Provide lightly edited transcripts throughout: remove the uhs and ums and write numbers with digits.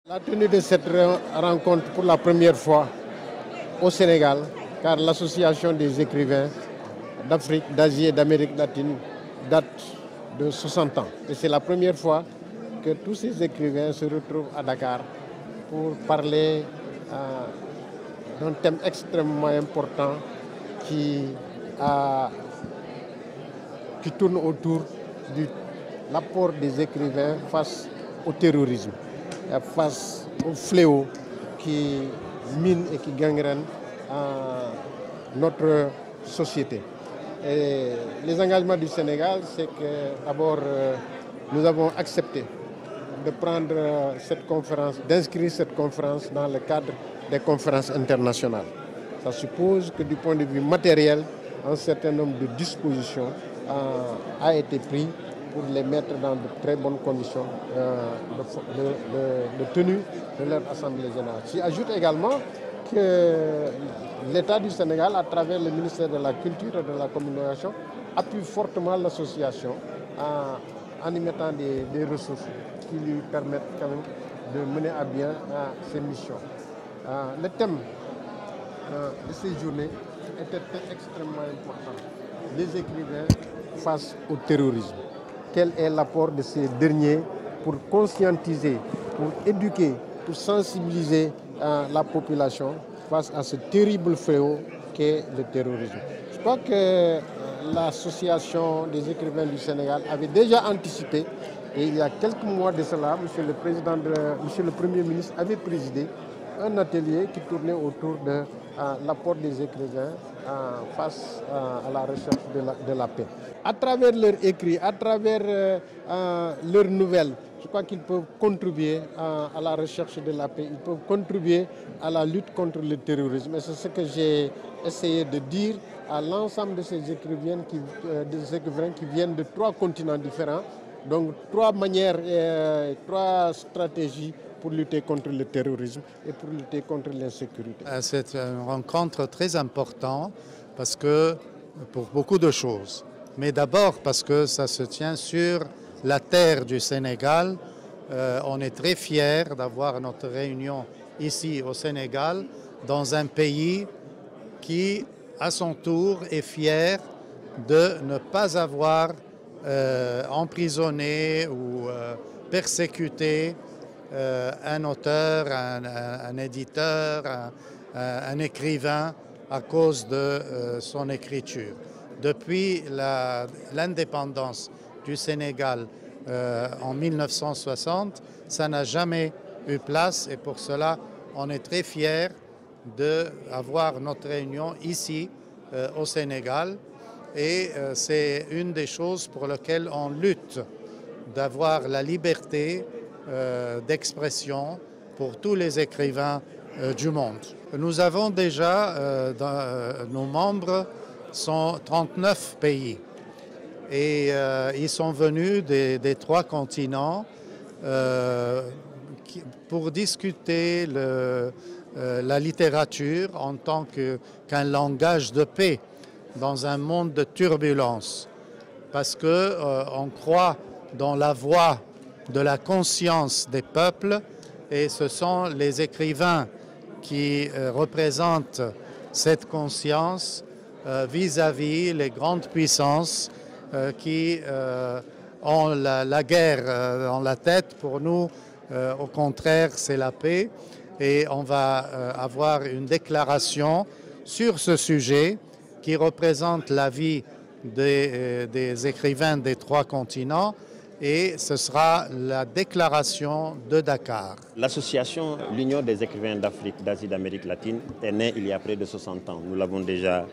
La tenue de cette rencontre pour la première fois au Sénégal, car l'Association des écrivains d'Afrique, d'Asie et d'Amérique latine date de 60 ans. Et c'est la première fois que tous ces écrivains se retrouvent à Dakar pour parler d'un thème extrêmement important qui tourne autour de l'apport des écrivains face au terrorisme, face au fléau qui mine et qui gangrène notre société. Et les engagements du Sénégal, c'est que d'abord nous avons accepté de prendre cette conférence, d'inscrire cette conférence dans le cadre des conférences internationales. Ça suppose que du point de vue matériel, un certain nombre de dispositions a été pris pour les mettre dans de très bonnes conditions de tenue de leur Assemblée générale. J'y ajoute également que l'État du Sénégal, à travers le ministère de la Culture et de la Communication, appuie fortement l'association en y mettant des ressources qui lui permettent quand même de mener à bien ses missions. Le thème de ces journées était extrêmement important. Les écrivains face au terrorisme. Quel est l'apport de ces derniers pour conscientiser, pour éduquer, pour sensibiliser la population face à ce terrible fléau qu'est le terrorisme. Je crois que l'Association des écrivains du Sénégal avait déjà anticipé, et il y a quelques mois de cela, Monsieur le Premier ministre avait présidé un atelier qui tournait autour de l'apport des écrivains face à la recherche de la paix. À travers leurs écrits, à travers leurs nouvelles, je crois qu'ils peuvent contribuer à la recherche de la paix, ils peuvent contribuer à la lutte contre le terrorisme. Et c'est ce que j'ai essayé de dire à l'ensemble de ces écrivains qui viennent de 3 continents différents, donc 3 manières et 3 stratégies pour lutter contre le terrorisme et pour lutter contre l'insécurité. C'est une rencontre très importante parce que, pour beaucoup de choses. Mais d'abord parce que ça se tient sur la terre du Sénégal. On est très fiers d'avoir notre réunion ici au Sénégal, dans un pays qui, à son tour, est fier de ne pas avoir emprisonné ou persécuté un auteur, un éditeur, un écrivain à cause de son écriture. Depuis l'indépendance du Sénégal en 1960, ça n'a jamais eu place et pour cela, on est très fiers d'avoir notre réunion ici au Sénégal et c'est une des choses pour lesquelles on lutte, d'avoir la liberté d'expression pour tous les écrivains du monde. Nous avons déjà, nos membres sont 39 pays et ils sont venus des 3 continents pour discuter la littérature en tant qu'un langage de paix dans un monde de turbulence. Parce qu'on croit dans la voix de la conscience des peuples et ce sont les écrivains qui représentent cette conscience vis-à-vis les grandes puissances qui ont la guerre dans la tête. Pour nous, au contraire, c'est la paix et on va avoir une déclaration sur ce sujet qui représente la vie des écrivains des 3 continents. Et ce sera la déclaration de Dakar. L'association L'Union des écrivains d'Afrique, d'Asie et d'Amérique latine est née il y a près de 60 ans. Nous l'avons déjà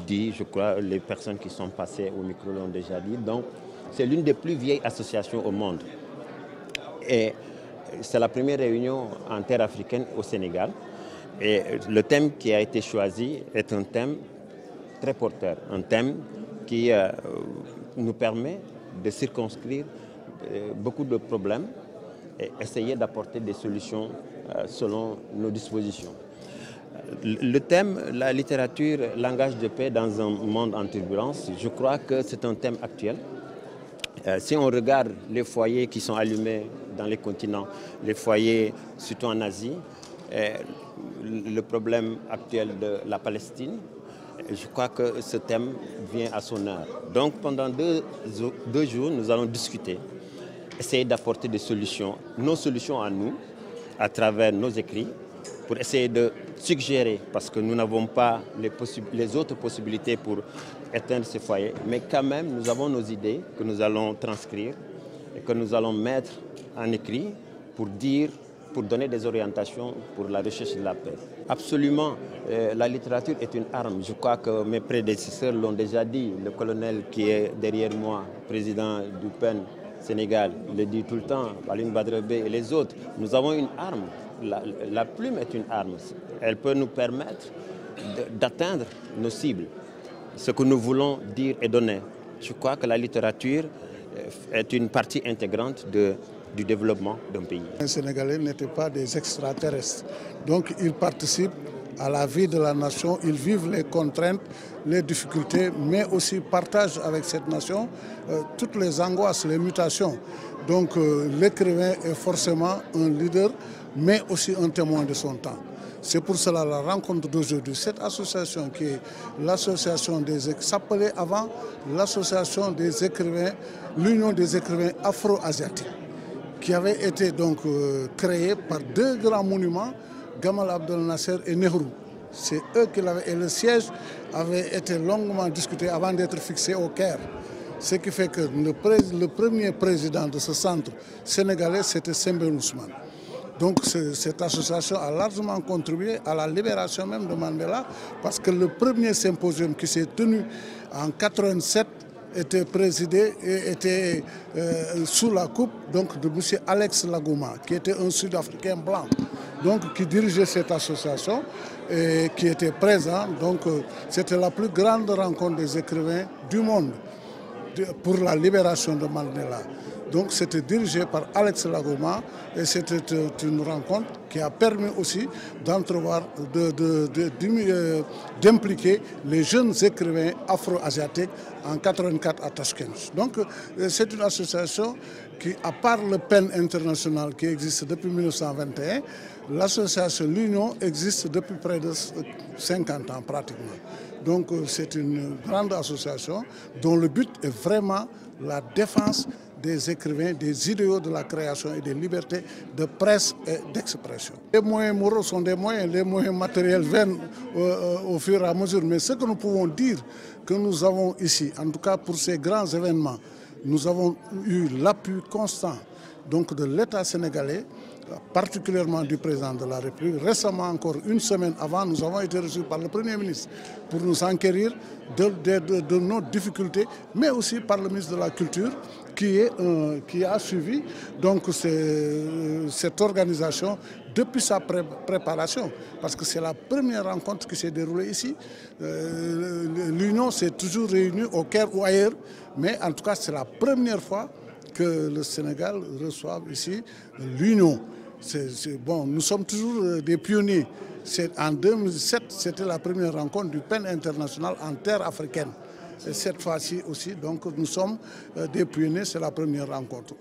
dit, je crois, les personnes qui sont passées au micro l'ont déjà dit. Donc, c'est l'une des plus vieilles associations au monde. Et c'est la première réunion en terre africaine au Sénégal. Et le thème qui a été choisi est un thème très porteur, un thème qui nous permet de circonscrire beaucoup de problèmes et essayer d'apporter des solutions selon nos dispositions. Le thème, la littérature, langage de paix dans un monde en turbulence, je crois que c'est un thème actuel. Si on regarde les foyers qui sont allumés dans les continents, les foyers, surtout en Asie, le problème actuel de la Palestine. Je crois que ce thème vient à son heure. Donc pendant deux jours, nous allons discuter, essayer d'apporter des solutions, nos solutions à nous, à travers nos écrits, pour essayer de suggérer, parce que nous n'avons pas les autres possibilités pour éteindre ces foyers, mais quand même nous avons nos idées que nous allons transcrire et que nous allons mettre en écrit pour donner des orientations pour la recherche de la paix. Absolument, la littérature est une arme. Je crois que mes prédécesseurs l'ont déjà dit. Le colonel qui est derrière moi, président du PEN Sénégal, le dit tout le temps, Alioune Badara Bèye et les autres. Nous avons une arme. La plume est une arme. Elle peut nous permettre d'atteindre nos cibles. Ce que nous voulons dire et donner. Je crois que la littérature est une partie intégrante du développement d'un pays. Les Sénégalais n'étaient pas des extraterrestres. Donc ils participent à la vie de la nation, ils vivent les contraintes, les difficultés, mais aussi partagent avec cette nation toutes les angoisses, les mutations. Donc l'écrivain est forcément un leader, mais aussi un témoin de son temps. C'est pour cela la rencontre d'aujourd'hui. Cette association qui est l'association s'appelait avant l'association des écrivains, l'Union des écrivains afro-asiatiques, qui avait été donc créée par deux grands monuments, Gamal Abdel Nasser et Nehru. C'est eux qui l'avaient, et le siège avait été longuement discuté avant d'être fixé au Caire. Ce qui fait que le premier président de ce centre sénégalais, c'était Sembène Ousmane. Donc cette association a largement contribué à la libération même de Mandela, parce que le premier symposium qui s'est tenu en 1987 était présidé et était sous la coupe donc, de M. Alex Lagouma, qui était un Sud-Africain blanc, donc, qui dirigeait cette association et qui était présent. Donc c'était la plus grande rencontre des écrivains du monde pour la libération de Mandela. Donc c'était dirigé par Alex Lagouma et c'était une rencontre qui a permis aussi d'entrevoir, d'impliquer les jeunes écrivains afro-asiatiques en 1984 à Tashkent. Donc c'est une association qui, à part le PEN international qui existe depuis 1921, l'association, l'Union existe depuis près de 50 ans pratiquement. Donc c'est une grande association dont le but est vraiment la défense des écrivains, des idéaux de la création et des libertés de presse et d'expression. Les moyens moraux sont des moyens, les moyens matériels viennent au fur et à mesure. Mais ce que nous pouvons dire que nous avons ici, en tout cas pour ces grands événements, nous avons eu l'appui constant donc, de l'État sénégalais, particulièrement du président de la République. Récemment, encore une semaine avant, nous avons été reçus par le Premier ministre pour nous enquérir de nos difficultés, mais aussi par le ministre de la Culture qui a suivi donc, cette organisation depuis sa préparation, parce que c'est la première rencontre qui s'est déroulée ici. L'Union s'est toujours réunie au Caire ou ailleurs, mais en tout cas c'est la première fois que le Sénégal reçoit ici l'Union. Bon, nous sommes toujours des pionniers. En 2007, c'était la première rencontre du PEN international en terre africaine. Et cette fois-ci aussi, donc, nous sommes des pionniers, c'est la première rencontre.